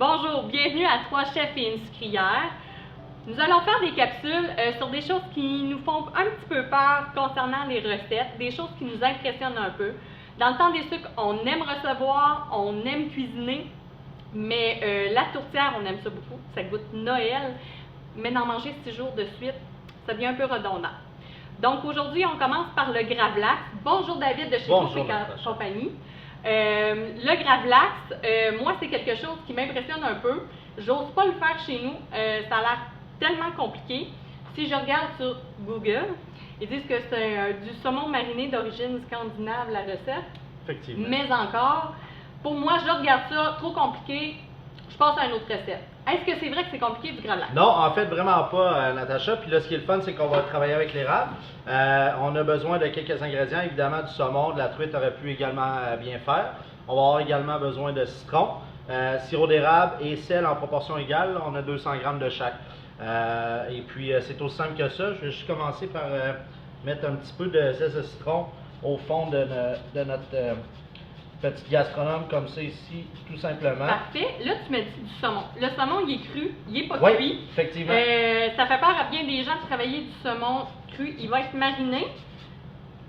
Bonjour, bienvenue à Trois chefs et une sucrière. Nous allons faire des capsules sur des choses qui nous font un petit peu peur concernant les recettes, des choses qui nous impressionnent un peu. Dans le temps des sucres, on aime recevoir, on aime cuisiner, mais la tourtière, on aime ça beaucoup, ça goûte Noël, mais d'en manger 6 jours de suite, ça devient un peu redondant. Donc aujourd'hui, on commence par le Gravlax. Bonjour David de chez Boucher Compagnie. Le Gravlax, moi c'est quelque chose qui m'impressionne un peu. J'ose pas le faire chez nous, ça a l'air tellement compliqué. Si je regarde sur Google, ils disent que c'est du saumon mariné d'origine scandinave la recette. Effectivement. Mais encore, pour moi je regarde ça, trop compliqué, je passe à une autre recette. Est-ce que c'est vrai que c'est compliqué du Gravlax? Non, en fait, vraiment pas, Natacha. Puis là, ce qui est le fun, c'est qu'on va travailler avec l'érable. On a besoin de quelques ingrédients, évidemment, du saumon, de la truite aurait pu également bien faire. On va avoir également besoin de citron, sirop d'érable et sel en proportion égale. On a 200 g de chaque. Et puis, c'est aussi simple que ça. Je vais juste commencer par mettre un petit peu de zeste de citron au fond de notre petite gastronome comme ça ici, tout simplement. Parfait. Là, tu me dis du saumon. Le saumon, il est cru, il n'est pas Oui, cuit. effectivement. Ça fait peur à bien des gens de travailler du saumon cru. Il va être mariné.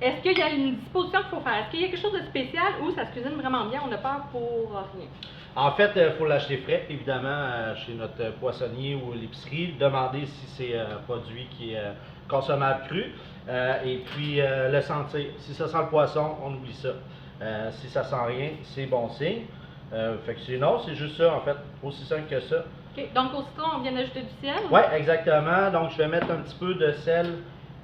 Est-ce qu'il y a une disposition qu'il faut faire? Est-ce qu'il y a quelque chose de spécial ou ça se cuisine vraiment bien? On n'a peur pour rien. En fait, il faut l'acheter frais, évidemment, chez notre poissonnier ou l'épicerie. Demander si c'est un produit qui est consommable cru. Et puis, le sentir. Si ça sent le poisson, on oublie ça. Si ça sent rien, c'est bon signe. Fait que sinon, c'est juste ça, en fait, aussi simple que ça. OK. Donc, au citron, on vient d'ajouter du sel? Oui, exactement. Donc, je vais mettre un petit peu de sel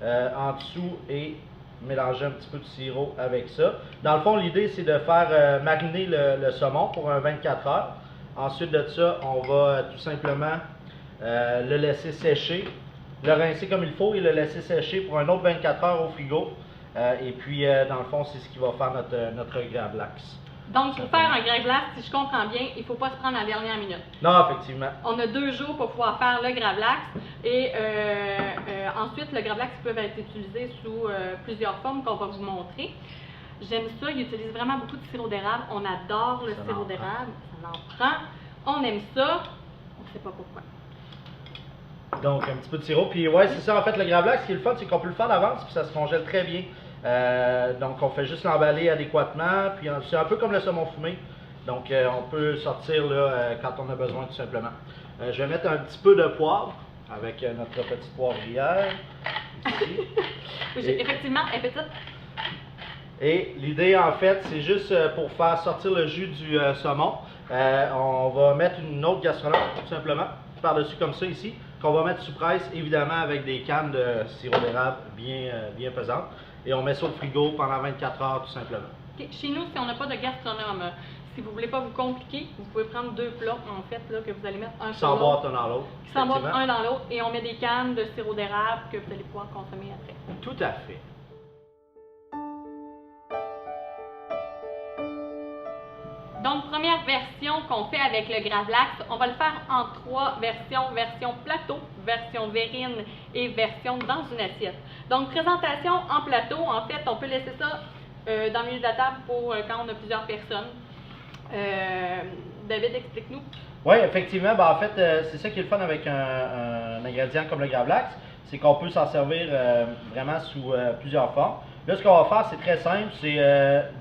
en dessous et mélanger un petit peu de sirop avec ça. Dans le fond, l'idée, c'est de faire mariner le saumon pour un 24 heures. Ensuite de ça, on va tout simplement le laisser sécher, le rincer comme il faut et le laisser sécher pour un autre 24 heures au frigo. Et puis, dans le fond, c'est ce qui va faire notre Gravlax. Donc, pour faire un Gravlax, si je comprends bien, il ne faut pas se prendre à la dernière minute. Non, effectivement. On a 2 jours pour pouvoir faire le Gravlax. Et ensuite, le Gravlax peut être utilisé sous plusieurs formes qu'on va vous montrer. J'aime ça, il utilise vraiment beaucoup de sirop d'érable. On adore le sirop d'érable, ça en prend. On aime ça, on ne sait pas pourquoi. Donc, un petit peu de sirop. Puis, ouais, c'est ça, en fait, le Gravlax, ce qui est le fun, c'est qu'on peut le faire d'avance, puis ça se congèle très bien. Donc, on fait juste l'emballer adéquatement. Puis, c'est un peu comme le saumon fumé. Donc, on peut sortir là, quand on a besoin, tout simplement. Je vais mettre un petit peu de poivre avec notre petite poivrière. Ici. Effectivement, elle est petite. Et l'idée, en fait, c'est juste pour faire sortir le jus du saumon. On va mettre une autre gastronome, tout simplement, par-dessus comme ça ici, qu'on va mettre sous presse, évidemment, avec des cannes de sirop d'érable bien pesantes. Et on met ça au frigo pendant 24 heures, tout simplement. Okay. Chez nous, si on n'a pas de gastronome, si vous ne voulez pas vous compliquer, vous pouvez prendre 2 plats, en fait, là, que vous allez mettre un sur l'autre. S'emboîtent un dans l'autre. Qui s'emboîtent un dans l'autre, et on met des cannes de sirop d'érable que vous allez pouvoir consommer après. Tout à fait. Donc, première version qu'on fait avec le Gravlax, on va le faire en 3 versions. Version plateau, version verrine et version dans une assiette. Donc, présentation en plateau, en fait, on peut laisser ça dans le milieu de la table pour quand on a plusieurs personnes. David, explique-nous. Oui, effectivement, ben, en fait, c'est ça qui est le fun avec un ingrédient comme le Gravlax, c'est qu'on peut s'en servir vraiment sous plusieurs formes. Là, ce qu'on va faire, c'est très simple. C'est,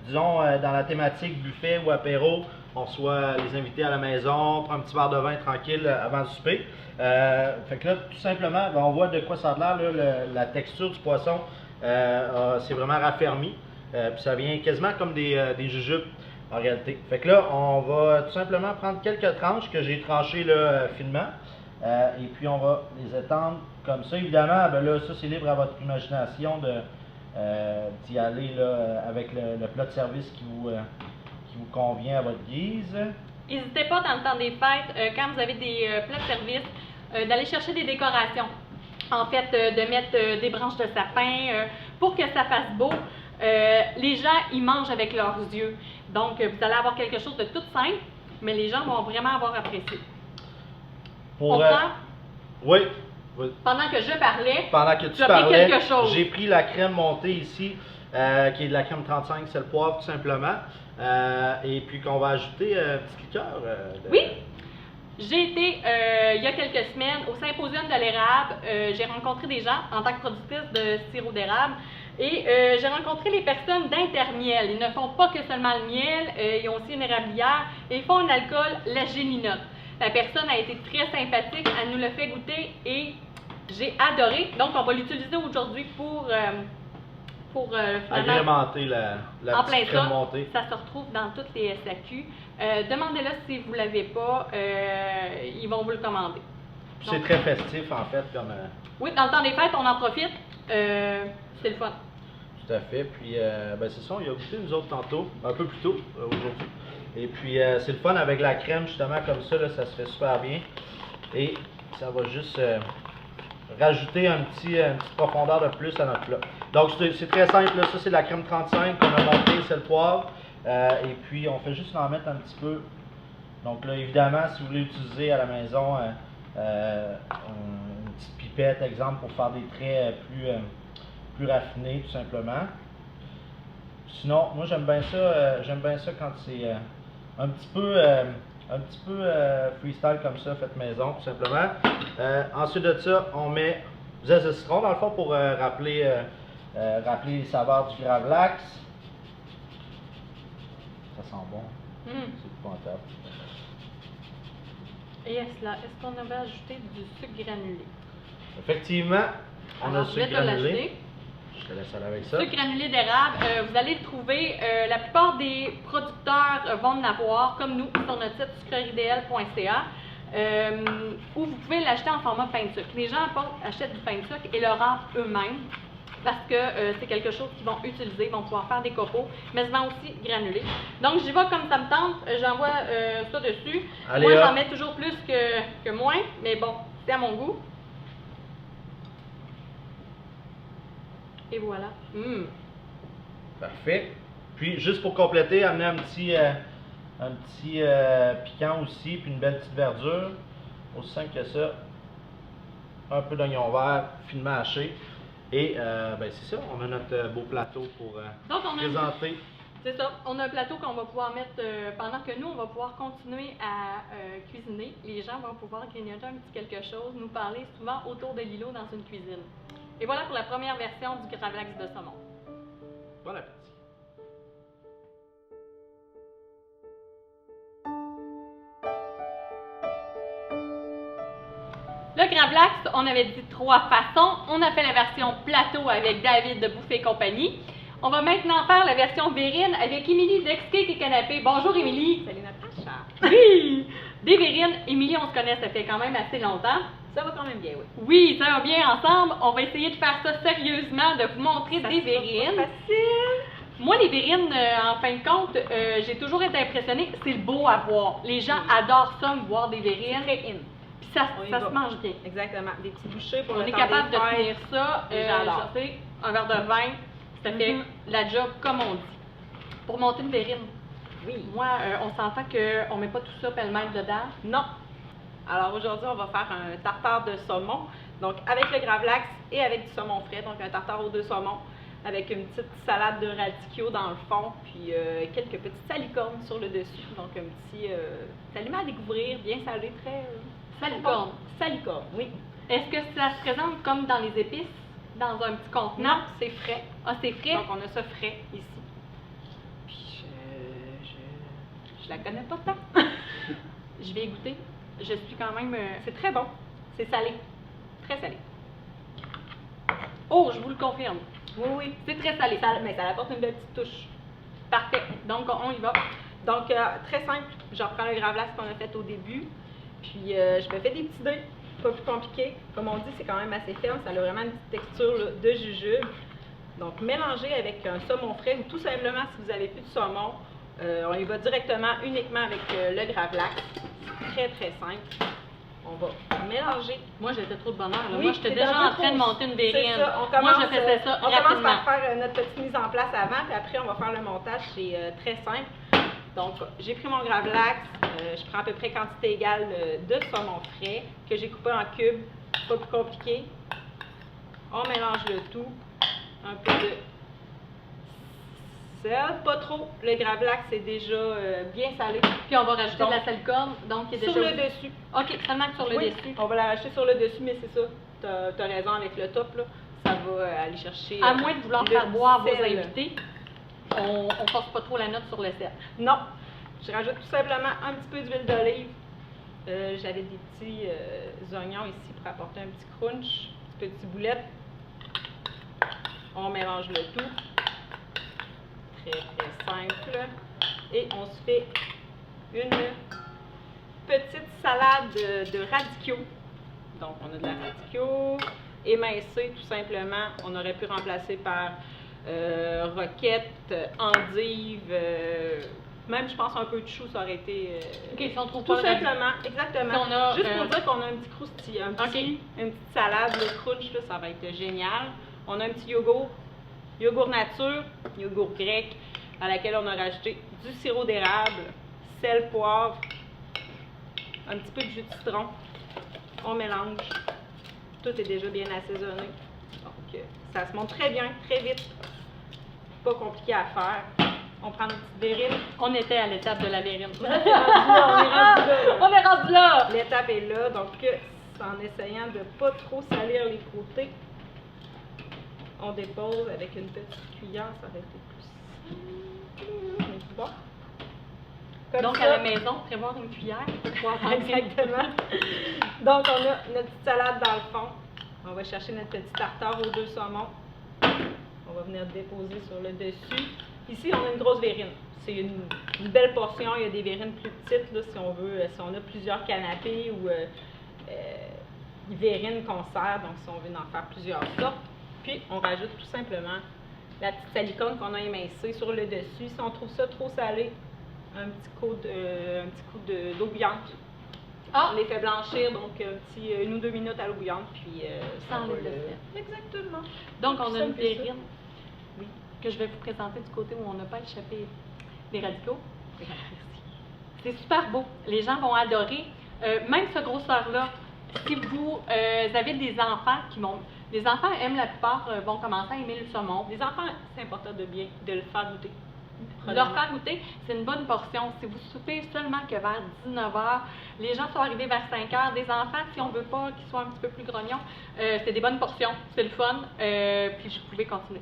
disons, dans la thématique buffet ou apéro, on reçoit les invités à la maison, on prend un petit verre de vin tranquille avant le souper. Fait que là, tout simplement, ben, on voit de quoi ça a l'air. La texture du poisson, c'est vraiment raffermi. Puis ça vient quasiment comme des jujubes en réalité. Fait que là, on va tout simplement prendre quelques tranches que j'ai tranchées là, finement. Et puis on va les étendre comme ça. Évidemment, ben là, ça c'est libre à votre imagination d'y aller là, avec le plat de service qui vous convient à votre guise. N'hésitez pas dans le temps des fêtes, quand vous avez des plats de service, d'aller chercher des décorations. En fait, de mettre des branches de sapin pour que ça fasse beau. Les gens, ils mangent avec leurs yeux. Donc, vous allez avoir quelque chose de tout simple, mais les gens vont vraiment avoir apprécié. Pour, oui. Pendant que je parlais, pendant que tu as pris quelque chose. J'ai pris la crème montée ici, qui est de la crème 35, c'est le poivre tout simplement. Et puis qu'on va ajouter une petite liqueur. Oui. J'ai été, il y a quelques semaines, au symposium de l'érable. J'ai rencontré des gens en tant que productrice de sirop d'érable. Et j'ai rencontré les personnes d'Intermiel. Ils ne font pas que seulement le miel, ils ont aussi une érablière et ils font un alcool, la géminote. La personne a été très sympathique, elle nous l'a fait goûter et j'ai adoré. Donc, on va l'utiliser aujourd'hui pour agrémenter la en plein petite crème montée. Ça se retrouve dans toutes les SAQ. Demandez-le si vous ne l'avez pas, ils vont vous le commander. C'est très festif en fait. Oui, dans le temps des fêtes, on en profite. C'est le fun. Tout à fait. Puis, c'est ça, on y a goûté nous autres tantôt, un peu plus tôt aujourd'hui. Et puis, c'est le fun avec la crème, justement, comme ça, là, ça se fait super bien. Et ça va juste rajouter une petite profondeur de plus à notre plat. Donc, c'est très simple, là. Ça, c'est de la crème 35 qu'on a montée, c'est le poivre. Et puis, on fait juste en mettre un petit peu. Donc, là, évidemment, si vous voulez l'utiliser à la maison, une petite pipette, exemple, pour faire des traits plus raffinés, tout simplement. Sinon, moi j'aime bien ça quand c'est un petit peu freestyle comme ça, fait maison, tout simplement. Ensuite de ça, on met zeste de citron dans le fond pour rappeler les saveurs du Gravlax. Ça sent bon. C'est épouvantable. Et est-ce qu'on avait ajouté du sucre granulé? Effectivement, on a Alors, le sucre granulé. Je te laisse aller avec ça. Sucre granulé d'érable, vous allez le trouver. La plupart des producteurs vont en avoir, comme nous, sur notre site sucreridéal.ca, où vous pouvez l'acheter en format pain de sucre. Les gens achètent du pain de sucre et le râpent eux-mêmes parce que c'est quelque chose qu'ils vont utiliser, ils vont pouvoir faire des copeaux, mais ça vend aussi granulé. Donc, j'y vais comme ça me tente, j'envoie ça dessus. Allez, moi, j'en mets toujours plus que moins, mais bon, c'est à mon goût. Et voilà. Parfait. Puis, juste pour compléter, amener un petit piquant aussi, puis une belle petite verdure. Aussi simple que ça. Un peu d'oignon vert, finement haché. Et c'est ça, on a notre beau plateau pour présenter. C'est ça, on a un plateau qu'on va pouvoir mettre, pendant que nous, on va pouvoir continuer à cuisiner. Les gens vont pouvoir grignoter un petit quelque chose, nous parler souvent autour de l'îlot dans une cuisine. Et voilà pour la première version du Gravlax de saumon. Bon appétit. Le Gravlax, on avait dit 3 façons. On a fait la version plateau avec David de Bouffée et compagnie. On va maintenant faire la version Vérine avec Émilie d'Ex-Cake et Canapé. Bonjour Émilie. Salut Natacha. Oui! Des Vérines. Émilie, on se connaît, ça fait quand même assez longtemps. Ça va quand même bien, oui. Oui, ça va bien ensemble. On va essayer de faire ça sérieusement, de vous montrer des Vérines. Pas facile. Moi, les Vérines, en fin de compte, j'ai toujours été impressionnée. C'est le beau à voir. Les gens adorent ça, me voir des Vérines. Très in. Puis ça se mange bien. Exactement. Des petits bouchées pour On le est temps capable des de fêtes. tenir ça. J'adore. Je sais, un verre de vin, ça fait la job comme on dit. Pour monter une Vérine. Oui. Moi, on s'entend qu'on ne met pas tout ça pêle-mêle dedans. Non. Alors aujourd'hui, on va faire un tartare de saumon. Donc avec le Gravlax et avec du saumon frais. Donc un tartare aux 2 saumons avec une petite salade de radicchio dans le fond, puis quelques petites salicornes sur le dessus. Donc un petit aliment à découvrir, bien salé, très... Salicorne. Salicorne, oui. Est-ce que ça se présente comme dans les épices, dans un petit contenant? Non, c'est frais. Ah, c'est frais? Donc on a ça frais ici. Puis je la connais pas tant. Je vais y goûter. Je suis quand même... C'est très bon. C'est salé. Très salé. Oh, je vous le confirme. Oui, oui. C'est très salé. Mais ça apporte une belle petite touche. Parfait. Donc, on y va. Donc, très simple. Je reprends le Gravlax qu'on a fait au début. Puis, je me fais des petits dés. Pas plus compliqué. Comme on dit, c'est quand même assez ferme. Ça a vraiment une petite texture là, de jujube. Donc, mélangez avec un saumon frais ou tout simplement, si vous n'avez plus de saumon, on y va directement, uniquement avec le Gravlax. Très, très simple. On va mélanger. Moi, j'étais trop de bonheur. Là. Oui, Moi, j'étais c'est déjà un en train de monter une C'est Vérine. ça. On Moi, commence, je faisais ça on rapidement. commence par faire notre petite mise en place avant, puis après, on va faire le montage. C'est très simple. Donc, j'ai pris mon Gravlax. Je prends à peu près quantité égale de saumon frais que j'ai coupé en cubes. Pas plus compliqué. On mélange le tout. Un peu de sel, pas trop. Le gravlax c'est déjà bien salé. Puis on va rajouter Donc, de la salicorne, donc qui est déjà... Sur le dessus. OK, seulement que sur le Oui, dessus. on va la rajouter sur le dessus, mais c'est ça. T'as raison avec le top, là. Ça va aller chercher. À moins de vouloir le faire boire vos sel. invités, on force pas trop la note sur le sel. Non. Je rajoute tout simplement un petit peu d'huile d'olive. J'avais des petits oignons ici pour apporter un petit crunch, des petites boulettes. On mélange le tout. Très, très simple. Et on se fait une petite salade de radicchio. Donc, on a de la radicchio émincée, tout simplement. On aurait pu remplacer par roquette, endive, même, je pense, un peu de chou, ça aurait été... OK, si on trouve tout pas le radicchio. simplement, exactement. Si on a, Juste pour dire qu'on a un petit croustillant, OK. une petite salade, le crunch, là, ça va être génial. On a un petit yogourt nature, yogourt grec, à laquelle on a rajouté du sirop d'érable, sel, poivre, un petit peu de jus de citron. On mélange. Tout est déjà bien assaisonné. Donc, ça se monte très bien, très vite. Pas compliqué à faire. On prend notre petite verrine. On était à l'étape de la verrine. On est rendu là. On est rendu là! L'étape est là, donc en essayant de ne pas trop salir les côtés, on dépose avec une petite cuillère, ça va être plus simple. Bon. Comme Donc, ça. à la maison, prévoir une cuillère pour pouvoir rentrer. Exactement. Donc, on a notre petite salade dans le fond. On va chercher notre petit tartare aux 2 saumons. On va venir déposer sur le dessus. Ici, on a une grosse verrine. C'est une belle portion. Il y a des verrines plus petites, là, si on veut, si on a plusieurs canapés ou verrines qu'on sert, donc si on veut en faire plusieurs sortes. Puis, on rajoute tout simplement la petite salicorne qu'on a émincée sur le dessus. Si on trouve ça trop salé, un petit coup d'eau bouillante. Ah! On les fait blanchir, donc 1 ou 2 minutes à l'eau bouillante, puis ça Sans va les laisser. Exactement. Donc, on a une Simple que ça. verrine que je vais vous présenter du côté où on n'a pas échappé les radicaux. C'est super beau. Les gens vont adorer. Même ce grosseur-là, si vous avez des enfants qui vont... Les enfants aiment la plupart, vont commencer à aimer le saumon. Les enfants, c'est important de le faire goûter. Leur faire goûter, c'est une bonne portion. Si vous soupez seulement que vers 19h, les gens sont arrivés vers 5h. Des enfants, si on ne veut pas qu'ils soient un petit peu plus grognons, c'est des bonnes portions. C'est le fun. Puis je pouvais continuer.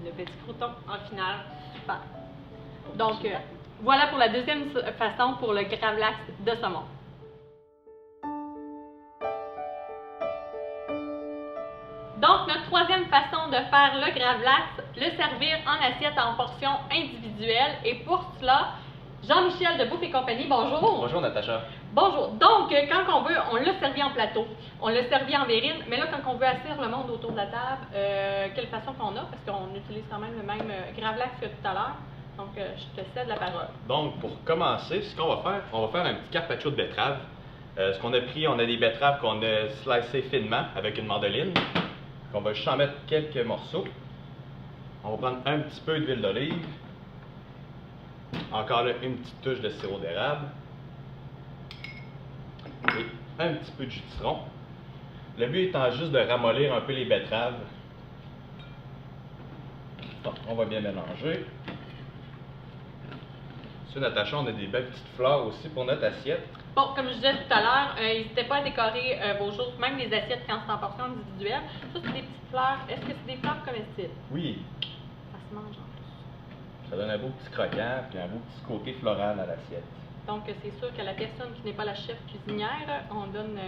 Le petit crouton en finale. Super. Donc, voilà pour la deuxième façon pour le gravlax de saumon. Donc, notre troisième façon de faire le gravlax, le servir en assiette en portions individuelles. Et pour cela, Jean-Michel de Bouffe et Compagnie, bonjour. Bonjour Natacha. Bonjour. Donc, quand on veut, on l'a servi en plateau, on l'a servi en verrine, mais là, quand on veut asseoir le monde autour de la table, quelle façon qu'on a, parce qu'on utilise quand même le même gravlax que tout à l'heure. Donc, je te cède la parole. Donc, pour commencer, ce qu'on va faire, on va faire un petit carpaccio de betterave. Ce qu'on a pris, on a des betteraves qu'on a slicées finement avec une mandoline. On va juste en mettre quelques morceaux. On va prendre un petit peu d'huile d'olive. Encore là, une petite touche de sirop d'érable. Et un petit peu de jus de citron. Le but étant juste de ramollir un peu les betteraves. Bon, on va bien mélanger. Sur Natacha, on a des belles petites fleurs aussi pour notre assiette. Bon, comme je disais tout à l'heure, n'hésitez pas à décorer vos choses, même les assiettes quand c'est en portion individuelle. Ça, c'est des petites fleurs. Est-ce que c'est des fleurs comestibles? Oui, Ça se mange en plus. ça donne un beau petit croquant et un beau petit côté floral à l'assiette. Donc, c'est sûr que la personne qui n'est pas la chef cuisinière, on donne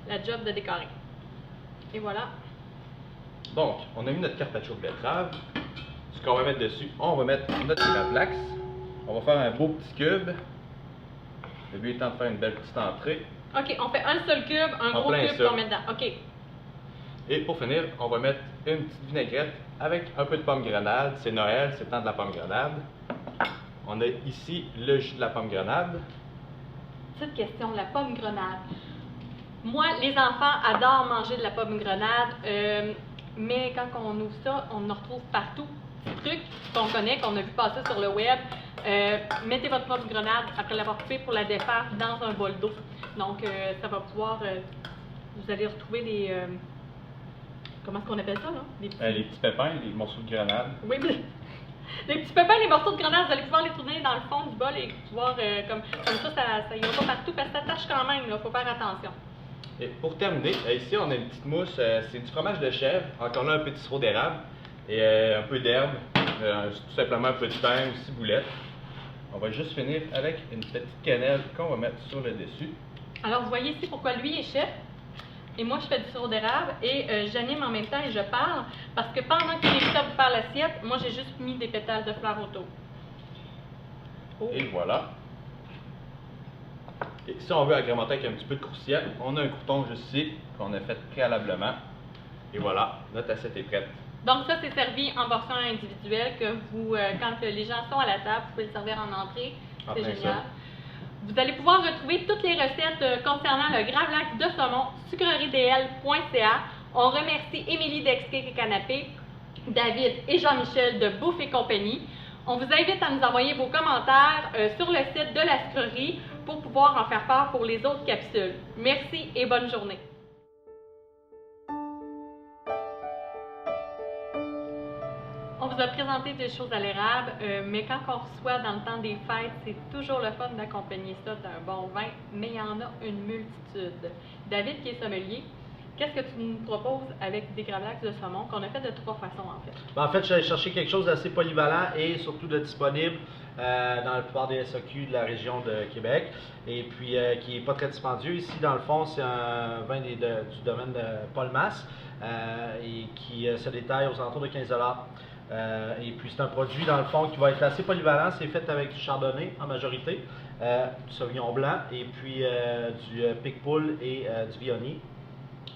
la job de décorer. Et voilà. Donc, on a mis notre carpaccio de betterave. Ce qu'on va mettre dessus, on va mettre notre gravlax. On va faire un beau petit cube. Le but étant de faire une belle petite entrée. OK, on fait un seul cube, un En gros plein cube ça. qu'on met dedans. OK. Et pour finir, on va mettre une petite vinaigrette avec un peu de pomme grenade. C'est Noël, c'est le temps de la pomme grenade. On a ici le jus de la pomme grenade. Petite question, la pomme grenade. Moi, les enfants adorent manger de la pomme grenade, mais quand on ouvre ça, on en retrouve partout. Petit truc qu'on connaît, qu'on a vu passer sur le web. Mettez votre pomme grenade après l'avoir coupée pour la défaire dans un bol d'eau. Donc, ça va pouvoir, vous allez retrouver comment est-ce qu'on appelle ça, là? Des petits... Les petits pépins, les morceaux de grenade. Oui, les petits pépins, les morceaux de grenade, vous allez pouvoir les tourner dans le fond du bol et pouvoir, comme ça ira pas partout parce que ça tâche quand même, il faut faire attention. Et pour terminer, ici on a une petite mousse, c'est du fromage de chèvre, encore là un peu de sirop d'érable et un peu d'herbe, tout simplement un peu de pain ou ciboulette. On va juste finir avec une petite cannelle qu'on va mettre sur le dessus. Alors vous voyez ici pourquoi lui est chef et moi je fais du sirop d'érable et j'anime en même temps et je parle parce que pendant qu'il est prêt pour faire l'assiette, moi j'ai juste mis des pétales de fleurs autour. Oh. Et voilà. Et si on veut agrémenter avec un petit peu de croustillant, on a un crouton juste ici qu'on a fait préalablement. Et voilà, notre assiette est prête. Donc ça c'est servi en portion individuelle que vous, quand les gens sont à la table, vous pouvez le servir en entrée, c'est Après génial. ça. Vous allez pouvoir retrouver toutes les recettes concernant le gravlax de saumon, sucrerie-dl.ca. On remercie Émilie d'Excake et Canapé, David et Jean-Michel de Bouffe et Compagnie. On vous invite à nous envoyer vos commentaires sur le site de la sucrerie pour pouvoir en faire part pour les autres capsules. Merci et bonne journée. On vous a présenté des choses à l'érable, mais quand on reçoit dans le temps des fêtes, c'est toujours le fun d'accompagner ça d'un bon vin, mais il y en a une multitude. David, qui est sommelier, qu'est-ce que tu nous proposes avec des gravlax de saumon qu'on a fait de 3 façons en fait? En fait, j'allais chercher quelque chose d'assez polyvalent et surtout de disponible dans la plupart des SAQ de la région de Québec et puis qui n'est pas très dispendieux. Ici, dans le fond, c'est un vin du domaine de Paul Masse et qui se détaille aux alentours de 15 $. Et puis c'est un produit dans le fond qui va être assez polyvalent, c'est fait avec du chardonnay en majorité, du sauvignon blanc et puis du picpoul et du viognier.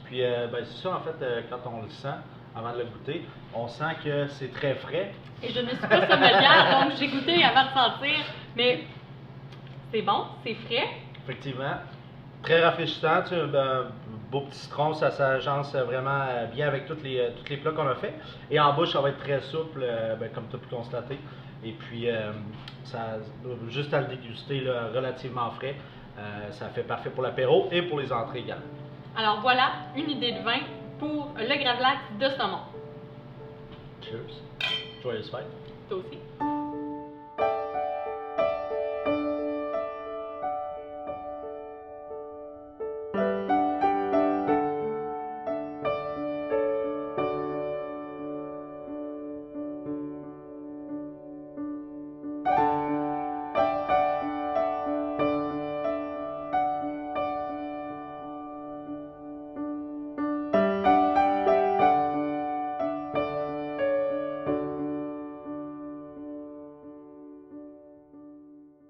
Puis ben, c'est ça en fait quand on le sent avant de le goûter, on sent que c'est très frais. Et je ne suis pas sommelière, donc j'ai goûté avant de sentir, mais c'est bon, c'est frais. Effectivement, très rafraîchissant, tu sais, un beau petit citron, ça s'agence vraiment bien avec tous les plats qu'on a fait. Et en bouche, ça va être très souple, ben, comme tu as pu constater. Et puis, juste à le déguster, là, relativement frais, ça fait parfait pour l'apéro et pour les entrées également. Alors voilà une idée de vin pour le gravlax de saumon. Cheers. Joyeuse fête. Toi aussi.